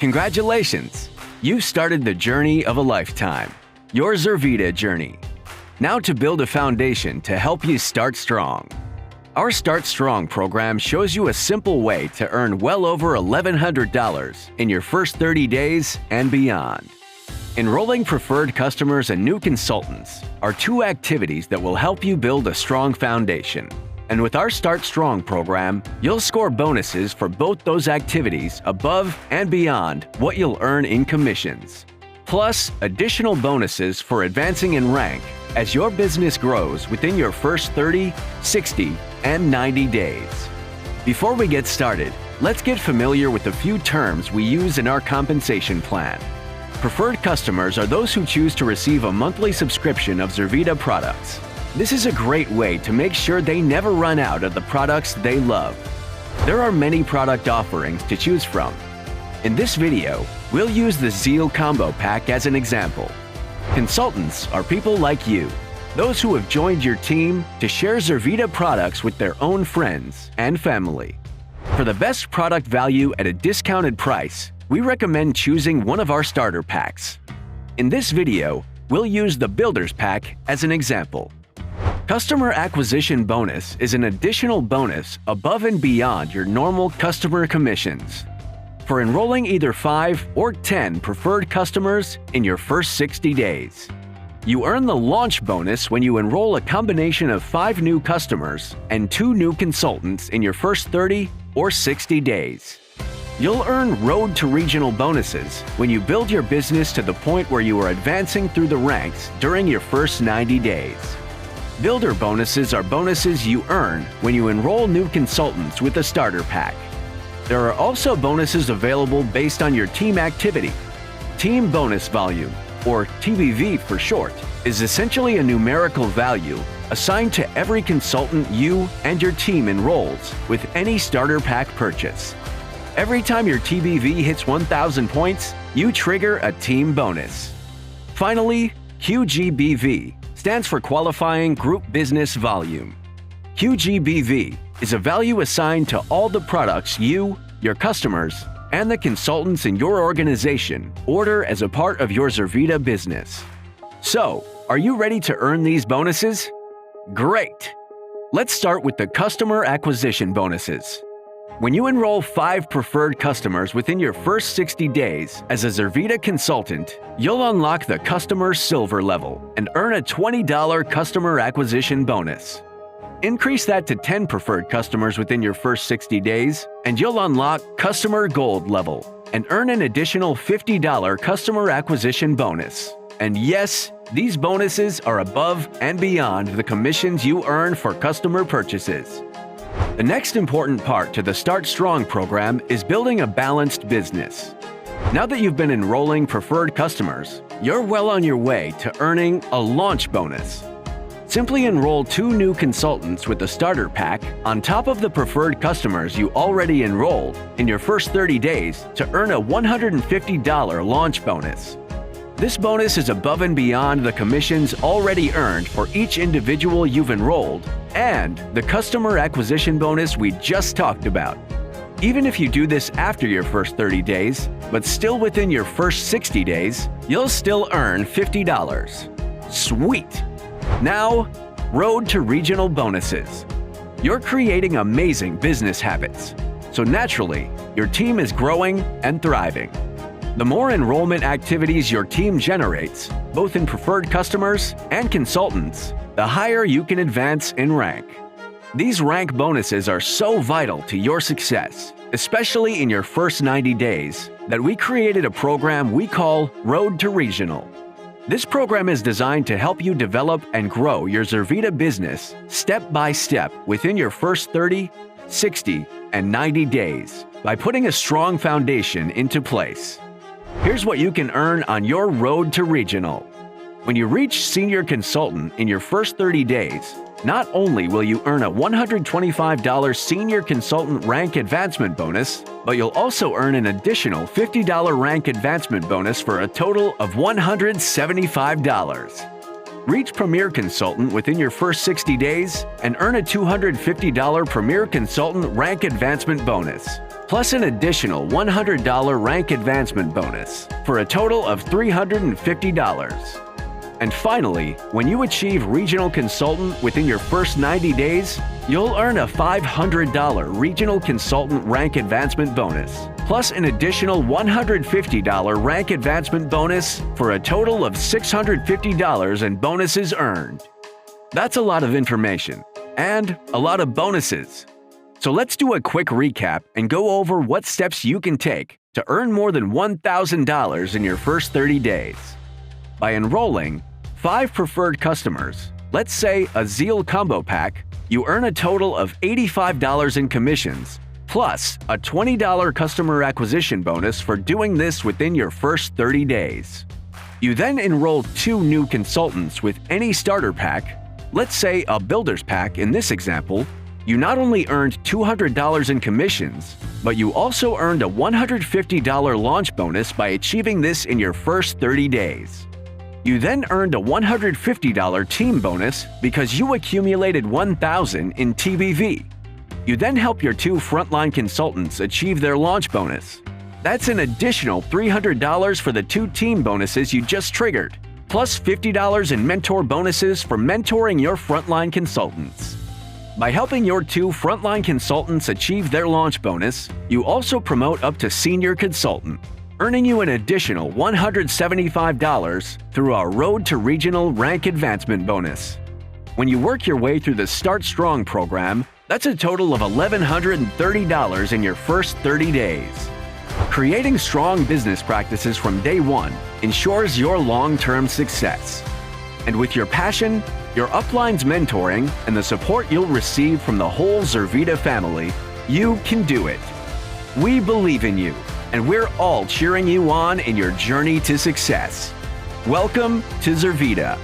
Congratulations! You've started the journey of a lifetime, your Zurvita journey. Now to build a foundation to help you start strong. Our Start Strong program shows you a simple way to earn well over $1,100 in your first 30 days and beyond. Enrolling preferred customers and new consultants are two activities that will help you build a strong foundation. And with our Start Strong program, you'll score bonuses for both those activities above and beyond what you'll earn in commissions. Plus, additional bonuses for advancing in rank as your business grows within your first 30, 60, and 90 days. Before we get started, let's get familiar with a few terms we use in our compensation plan. Preferred customers are those who choose to receive a monthly subscription of Zurvita products. This is a great way to make sure they never run out of the products they love. There are many product offerings to choose from. In this video, we'll use the Zeal Combo Pack as an example. Consultants are people like you, those who have joined your team to share Zurvita products with their own friends and family. For the best product value at a discounted price, we recommend choosing one of our starter packs. In this video, we'll use the Builders Pack as an example. Customer Acquisition Bonus is an additional bonus above and beyond your normal customer commissions. For enrolling either 5 or 10 preferred customers in your first 60 days. You earn the launch bonus when you enroll a combination of 5 new customers and 2 new consultants in your first 30 or 60 days. You'll earn Road to Regional bonuses when you build your business to the point where you are advancing through the ranks during your first 90 days. Builder bonuses are bonuses you earn when you enroll new consultants with a starter pack. There are also bonuses available based on your team activity. Team Bonus Volume, or TBV for short, is essentially a numerical value assigned to every consultant you and your team enrolls with any starter pack purchase. Every time your TBV hits 1,000 points, you trigger a team bonus. Finally, QGBV stands for Qualifying Group Business Volume. QGBV is a value assigned to all the products you, your customers, and the consultants in your organization order as a part of your Zurvita business. So, are you ready to earn these bonuses? Great! Let's start with the Customer Acquisition Bonuses. When you enroll 5 preferred customers within your first 60 days as a Zurvita consultant, you'll unlock the Customer Silver level and earn a $20 Customer Acquisition Bonus. Increase that to 10 preferred customers within your first 60 days, and you'll unlock Customer Gold level and earn an additional $50 Customer Acquisition Bonus. And yes, these bonuses are above and beyond the commissions you earn for customer purchases. The next important part to the Start Strong program is building a balanced business. Now that you've been enrolling preferred customers, you're well on your way to earning a launch bonus. Simply enroll 2 new consultants with the starter pack on top of the preferred customers you already enrolled in your first 30 days to earn a $150 launch bonus. This bonus is above and beyond the commissions already earned for each individual you've enrolled and the customer acquisition bonus we just talked about. Even if you do this after your first 30 days, but still within your first 60 days, you'll still earn $50. Sweet! Now, Road to Regional bonuses. You're creating amazing business habits, so naturally, your team is growing and thriving. The more enrollment activities your team generates, both in preferred customers and consultants, the higher you can advance in rank. These rank bonuses are so vital to your success, especially in your first 90 days, that we created a program we call Road to Regional. This program is designed to help you develop and grow your Zurvita business step by step within your first 30, 60, and 90 days by putting a strong foundation into place. Here's what you can earn on your Road to Regional. When you reach Senior Consultant in your first 30 days, not only will you earn a $125 Senior Consultant Rank Advancement Bonus, but you'll also earn an additional $50 Rank Advancement Bonus for a total of $175. Reach Premier Consultant within your first 60 days and earn a $250 Premier Consultant Rank Advancement Bonus, plus an additional $100 rank advancement bonus for a total of $350. And finally, when you achieve Regional Consultant within your first 90 days, you'll earn a $500 Regional Consultant rank advancement bonus, plus an additional $150 rank advancement bonus for a total of $650 in bonuses earned. That's a lot of information and a lot of bonuses. So let's do a quick recap and go over what steps you can take to earn more than $1,000 in your first 30 days. By enrolling 5 preferred customers, let's say a Zeal Combo Pack, you earn a total of $85 in commissions, plus a $20 customer acquisition bonus for doing this within your first 30 days. You then enroll 2 new consultants with any starter pack, let's say a Builders Pack in this example. You not only earned $200 in commissions, but you also earned a $150 launch bonus by achieving this in your first 30 days. You then earned a $150 team bonus because you accumulated $1,000 in TBV. You then help your 2 frontline consultants achieve their launch bonus. That's an additional $300 for the 2 team bonuses you just triggered, plus $50 in mentor bonuses for mentoring your frontline consultants. By helping your 2 frontline consultants achieve their launch bonus, you also promote up to senior consultant, earning you an additional $175 through our Road to Regional Rank Advancement bonus. When you work your way through the Start Strong program, that's a total of $1,130 in your first 30 days. Creating strong business practices from day one ensures your long-term success. And with your passion, your upline's mentoring, and the support you'll receive from the whole Zurvita family, you can do it. We believe in you, and we're all cheering you on in your journey to success. Welcome to Zurvita.